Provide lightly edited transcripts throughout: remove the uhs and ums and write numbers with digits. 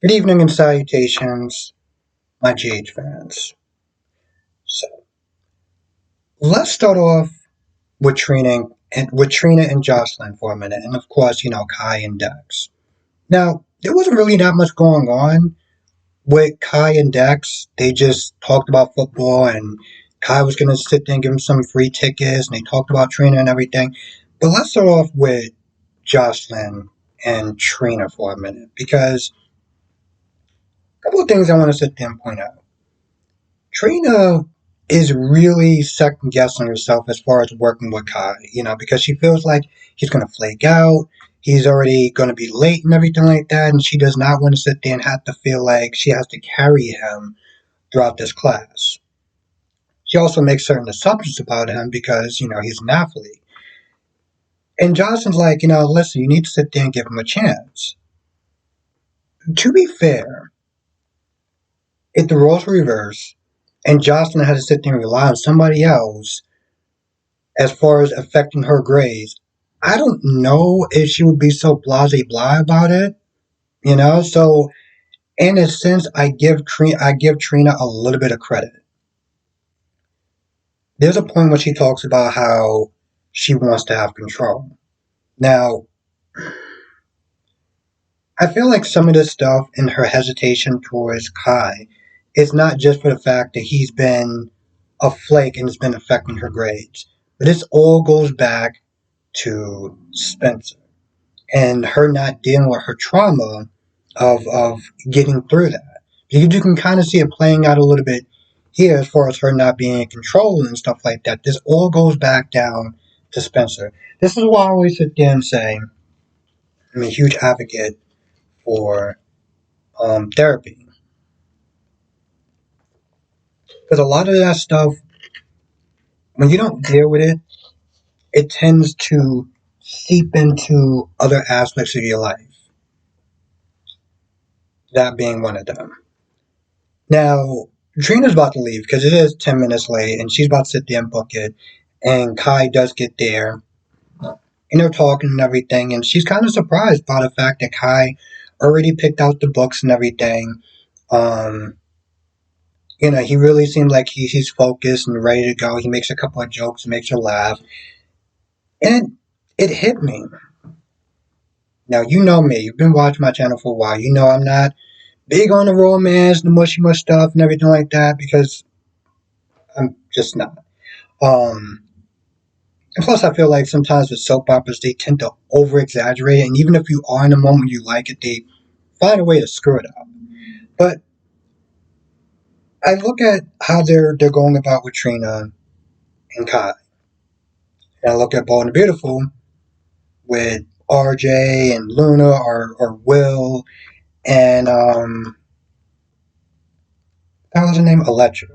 Good evening and salutations, my GH fans. So let's start off with Trina and Jocelyn for a minute, and of course, Kai and Dex. Now, there wasn't really that much going on with Kai and Dex. They just talked about football, and Kai was gonna sit there and give him some free tickets, and they talked about Trina and everything. But let's start off with Jocelyn and Trina for a minute, because a couple of things I want to sit there and point out. Trina is really second guessing herself as far as working with Kai, because she feels like he's going to flake out. He's already going to be late and everything like that, and she does not want to sit there and have to feel like she has to carry him throughout this class. She also makes certain assumptions about him because, he's an athlete. And Johnson's like, listen, you need to sit there and give him a chance. To be fair, if the roles were reversed and Jocelyn had to sit there and rely on somebody else as far as affecting her grades, I don't know if she would be so blase blah about it. So in a sense, I give Trina a little bit of credit. There's a point where she talks about how she wants to have control. Now, I feel like some of this stuff in her hesitation towards Kai is not just for the fact that he's been a flake and it's been affecting her grades, but this all goes back to Spencer and her not dealing with her trauma of getting through that. You can kind of see it playing out a little bit here as far as her not being in control and stuff like that. This all goes back down to Spencer. This is why I always sit there and say I'm a huge advocate for therapy. Because a lot of that stuff, when you don't deal with it, it tends to seep into other aspects of your life. That being one of them. Now, Trina's about to leave because it is 10 minutes late and she's about to sit there and book it. And Kai does get there and they're talking and everything. And she's kind of surprised by the fact that Kai already picked out the books and everything. Um, he really seemed like he's focused and ready to go. He makes a couple of jokes, makes her laugh. And it hit me. Now, you know me. You've been watching my channel for a while. You know I'm not big on the romance, the mushy mush stuff, and everything like that because I'm just not. Um, and plus, I feel like sometimes with soap operas, they tend to over exaggerate it, and even if you are in a moment you like it, they find a way to screw it up. But I look at how they're going about with Trina and Kai, and I look at Bold and Beautiful with RJ and Luna or Will and that was her name, Electra.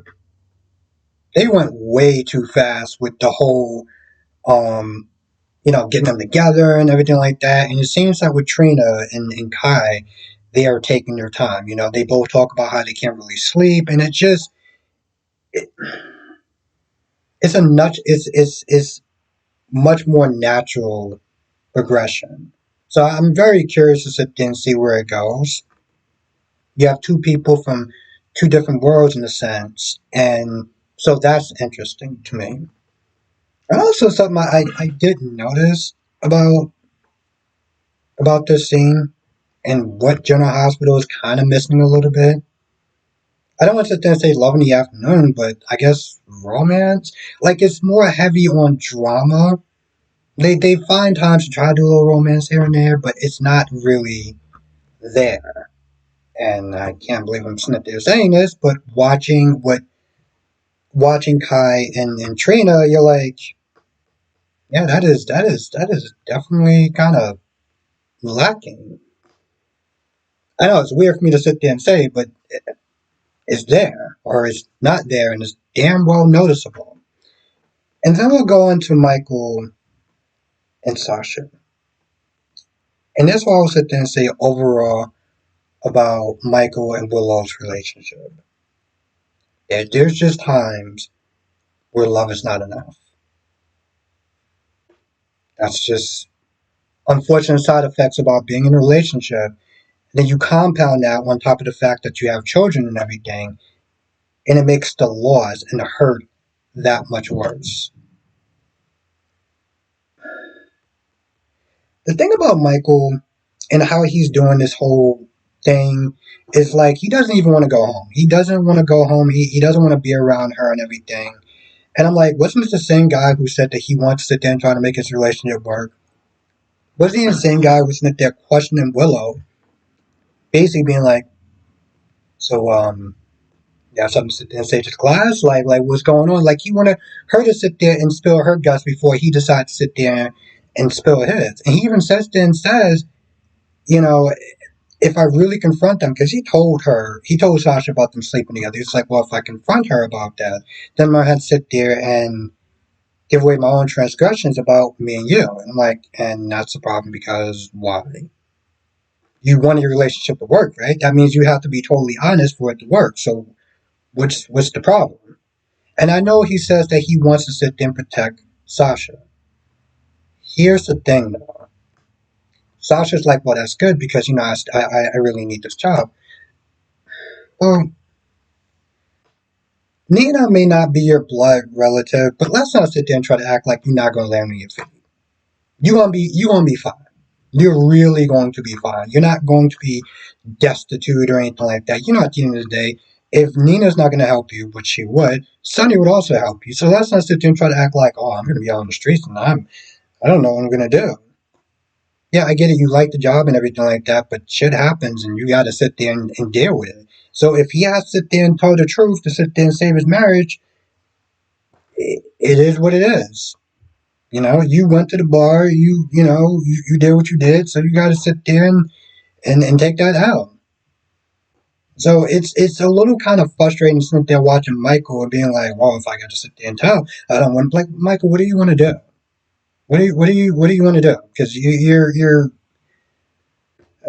They went way too fast with the whole um getting them together and everything like that. And it seems like with Trina and Kai, they are taking their time. They both talk about how they can't really sleep, and it, it's a nut. It's much more natural progression. So I'm very curious to sit there and see where it goes. You have two people from two different worlds in a sense, and so that's interesting to me. And also something I didn't notice about this scene and what General Hospital is kind of missing a little bit. I don't want to sit there and say love in the afternoon, but I guess romance. Like it's more heavy on drama. They find times to try to do a little romance here and there, but it's not really there. And I can't believe I'm sitting there saying this, but watching Kai and Trina, you're like, yeah, that is definitely kind of lacking. I know it's weird for me to sit there and say, but it's there or it's not there, and it's damn well noticeable. And then we'll go into Michael and Sasha. And that's what I'll sit there and say overall about Michael and Willow's relationship. There's just times where love is not enough. That's just unfortunate side effects about being in a relationship. Then you compound that on top of the fact that you have children and everything, and it makes the loss and the hurt that much worse. The thing about Michael and how he's doing this whole thing is like he doesn't even want to go home. He doesn't want to go home. He doesn't want to be around her and everything. And I'm like, wasn't this the same guy who said that he wants to sit there and try to make his relationship work? Wasn't he the same guy who was sitting there questioning Willow, basically being like, so you have something to sit there and say to the class? Like what's going on? Like he wanted her to sit there and spill her guts before he decides to sit there and spill his. And he even sits there and says, you know, if I really confront them, because he told Sasha about them sleeping together. He's like, well, if I confront her about that, then I'm going to have to sit there and give away my own transgressions about me and you. And I'm like, and that's the problem because why? You want your relationship to work, right? That means you have to be totally honest for it to work. So what's the problem? And I know he says that he wants to sit there and protect Sasha. Here's the thing, though. Sasha's like, well, that's good because, I really need this job. Well, Nina may not be your blood relative, but let's not sit there and try to act like you're not going to land on your feet. You're gonna be fine. You're really going to be fine. You're not going to be destitute or anything like that. At the end of the day, if Nina's not going to help you, which she would, Sonny would also help you. So let's not sit there and try to act like, oh, I'm going to be out on the streets and I don't know what I'm going to do. Yeah, I get it. You like the job and everything like that, but shit happens and you got to sit there and deal with it. So if he has to sit there and tell the truth to sit there and save his marriage, it is what it is. You went to the bar, you did what you did, so you got to sit there and take that out. So it's a little kind of frustrating sitting there watching Michael and being like, well, if I got to sit there and tell, I don't want to like Michael. What do you want to do? What do you want to do? Because you're.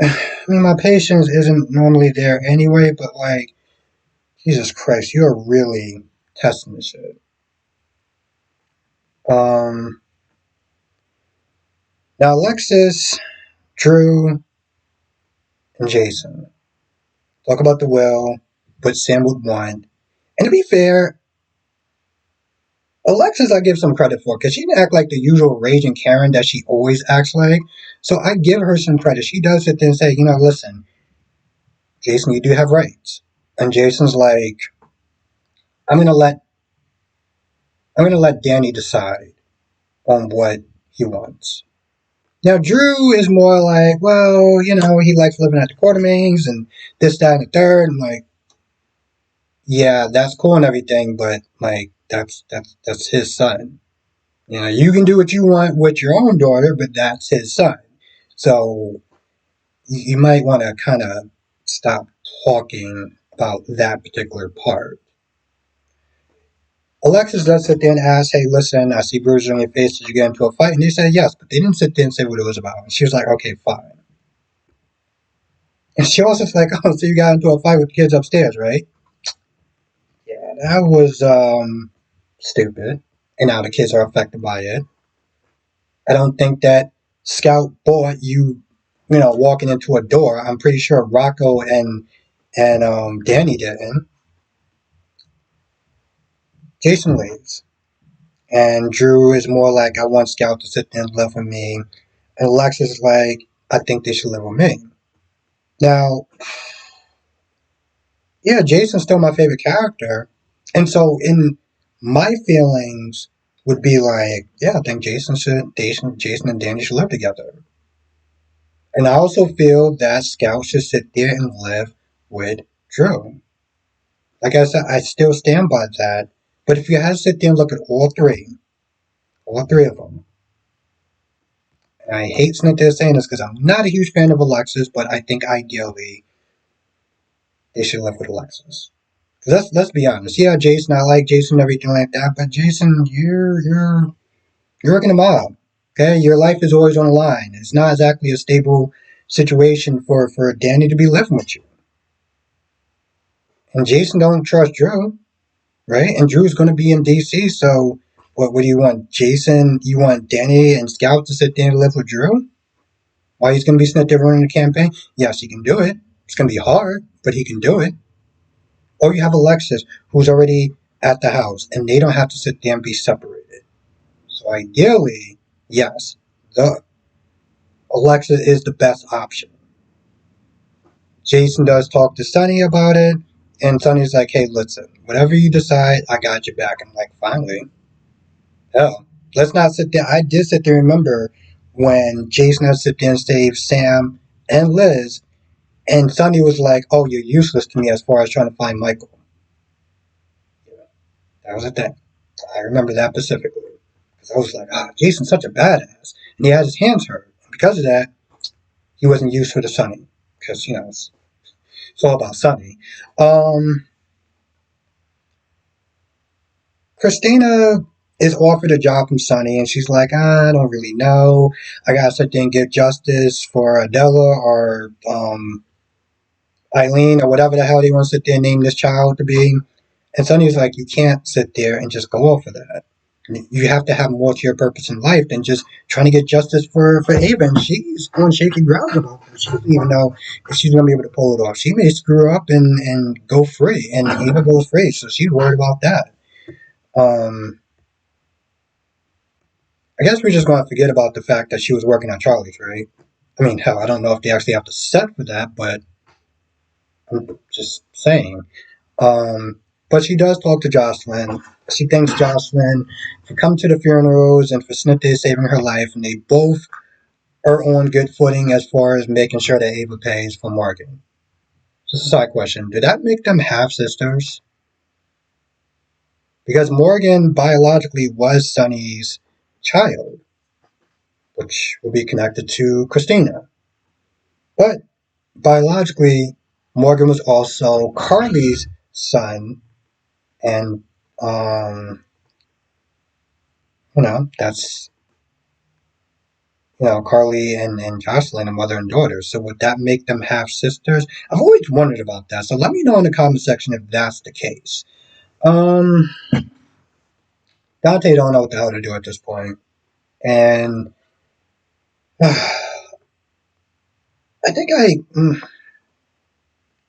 I mean, my patience isn't normally there anyway, but like, Jesus Christ, you're really testing this shit. Um. Now, Alexis, Drew, and Jason talk about the will, what Sam would want. And to be fair, Alexis I give some credit for because she didn't act like the usual raging Karen that she always acts like. So I give her some credit. She does sit there and say, listen, Jason, you do have rights. And Jason's like, I'm gonna let Danny decide on what he wants. Now Drew is more like, well, he likes living at the Quartermains and this, that, and the third, and like, yeah, that's cool and everything, but like that's his son. You can do what you want with your own daughter, but that's his son. So you might want to kind of stop talking about that particular part. Alexis does sit there and ask, hey, listen, I see bruises on your face. Did you get into a fight? And they said yes, but they didn't sit there and say what it was about. And she was like, okay, fine. And she also was like, oh, so you got into a fight with the kids upstairs, right? Yeah, that was stupid. And now the kids are affected by it. I don't think that Scout bought you, walking into a door. I'm pretty sure Rocco and Danny didn't. Jason leaves. And Drew is more like, I want Scout to sit there and live with me. And Alexis is like, I think they should live with me. Now, yeah, Jason's still my favorite character. And so in my feelings would be like, yeah, I think Jason and Danny should live together. And I also feel that Scout should sit there and live with Drew. Like I said, I still stand by that. But if you had to sit there and look at all three of them, and I hate sitting there saying this because I'm not a huge fan of Alexis, but I think ideally they should live with Alexis. Because let's be honest. Yeah, Jason, I like Jason and everything like that, but Jason, you're working a mob. Okay, your life is always on the line. It's not exactly a stable situation for Danny to be living with you. And Jason don't trust Drew, right? And Drew's going to be in DC, so what do you want? Jason, you want Danny and Scout to sit there and live with Drew? Why he's going to be sitting there running a campaign? Yes, he can do it. It's going to be hard, but he can do it. Or you have Alexis, who's already at the house, and they don't have to sit there and be separated. So ideally, yes, the Alexis is the best option. Jason does talk to Sonny about it, and Sonny's like, "Hey, listen, whatever you decide, I got your back." I'm like, "Finally, hell, let's not sit there." I did sit there and remember when Jason had to sit there and save Sam and Liz, and Sonny was like, "Oh, you're useless to me as far as trying to find Michael." That was a thing. I remember that specifically. Because I was like, Jason's such a badass. And he had his hands hurt. And because of that, he wasn't useful to Sonny. Because, it's all about Sonny. Um, Christina is offered a job from Sonny, and she's like, I don't really know. I gotta sit there and give justice for Adela or Eileen or whatever the hell they want to sit there and name this child to be. And Sonny's like, you can't sit there and just go off of that. You have to have more to your purpose in life than just trying to get justice for Ava. And she's on shaky ground about it. She doesn't even know if she's going to be able to pull it off. She may screw up and go free, and Ava goes free. So she's worried about that. Um, I guess we're just going to forget about the fact that she was working on Charlie's, right? I mean, hell, I don't know if they actually have to set for that, but I'm just saying. But she does talk to Jocelyn. She thanks Jocelyn for coming to the funerals and for Snitty saving her life, and they both are on good footing as far as making sure that Ava pays for Morgan. Just a side question. Did that make them half sisters? Because Morgan biologically was Sonny's child, which will be connected to Christina. But biologically, Morgan was also Carly's son, and that's Carly and Jocelyn, a mother and daughter. So would that make them half sisters? I've always wondered about that. So let me know in the comment section if that's the case. Um, Dante don't know what the hell to do at this point, and I think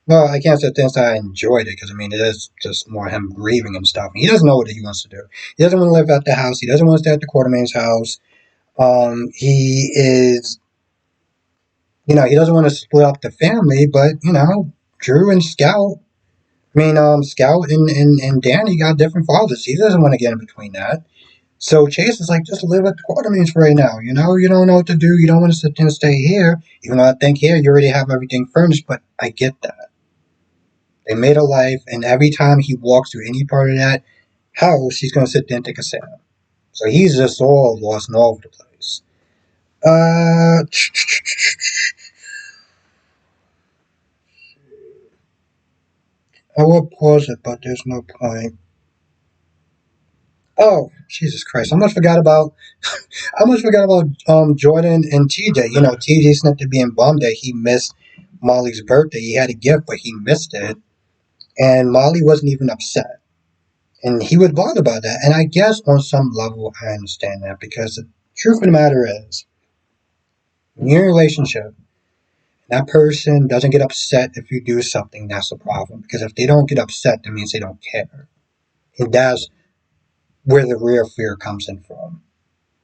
well, I can't say this. I enjoyed it because I mean it is just more him grieving and stuff. He doesn't know what he wants to do. He doesn't want to live at the house. He doesn't want to stay at the Quartermain's house. He is, he doesn't want to split up the family, but Drew and Scout. I mean, Scout and Danny got different fathers. He doesn't want to get in between that. So Chase is like, just live at the Quartermains for right now. You don't know what to do. You don't want to sit there and stay here. Even though I think here you already have everything furnished, but I get that. They made a life, and every time he walks through any part of that house, he's going to sit there and take a sip. So he's just all lost and all over the place. I will pause it, but there's no point. Oh, Jesus Christ! I almost forgot about Jordan and TJ. TJ's not to being bummed that he missed Molly's birthday. He had a gift, but he missed it, and Molly wasn't even upset, and he was bothered by that. And I guess on some level, I understand that because the truth of the matter is, in your relationship, that person doesn't get upset if you do something. That's a problem because if they don't get upset, that means they don't care, and that's where the real fear comes in from.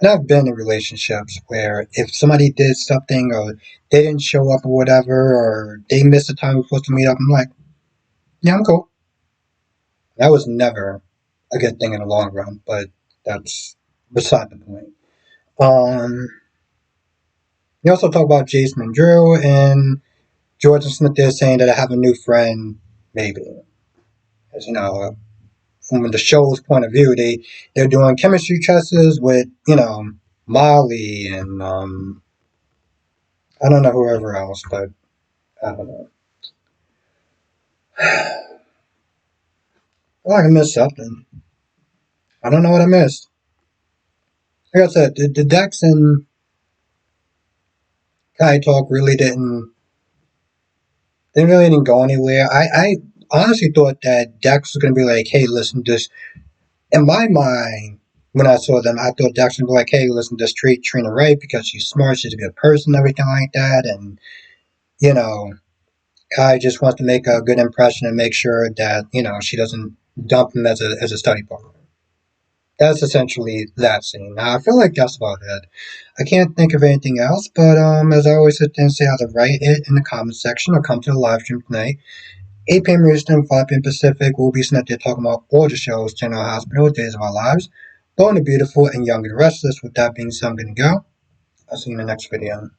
And I've been in relationships where if somebody did something or they didn't show up or whatever, or they missed the time we were supposed to meet up, I'm like, yeah, I'm cool. That was never a good thing in the long run, but that's beside the point. Um, we also talk about Jason and Drew, and George and Smith is saying that I have a new friend, maybe. As from the show's point of view, they're doing chemistry tests with, Molly and I don't know whoever else, but I don't know. Well, I missed something. I don't know what I missed. Like I said, the Dex and Kai talk really didn't go anywhere. I honestly thought that Dex was gonna be like, hey, listen, just in my mind, when I saw them, I thought Dexter would be like, hey, listen, just treat Trina right because she's smart, she's a good person, everything like that. And, you know, Kai just wants to make a good impression and make sure that, she doesn't dump him as a study partner. That's essentially that scene. Now, I feel like that's about it. I can't think of anything else, but as I always sit there and say, either write it in the comment section or come to the live stream tonight. 8 p.m. Eastern, 5 p.m. Pacific. We'll be sitting there talking about all the shows, General Hospital, Days of Our Lives, Bold and the Beautiful, and Young and the Restless. With that being said, I'm going to go. I'll see you in the next video.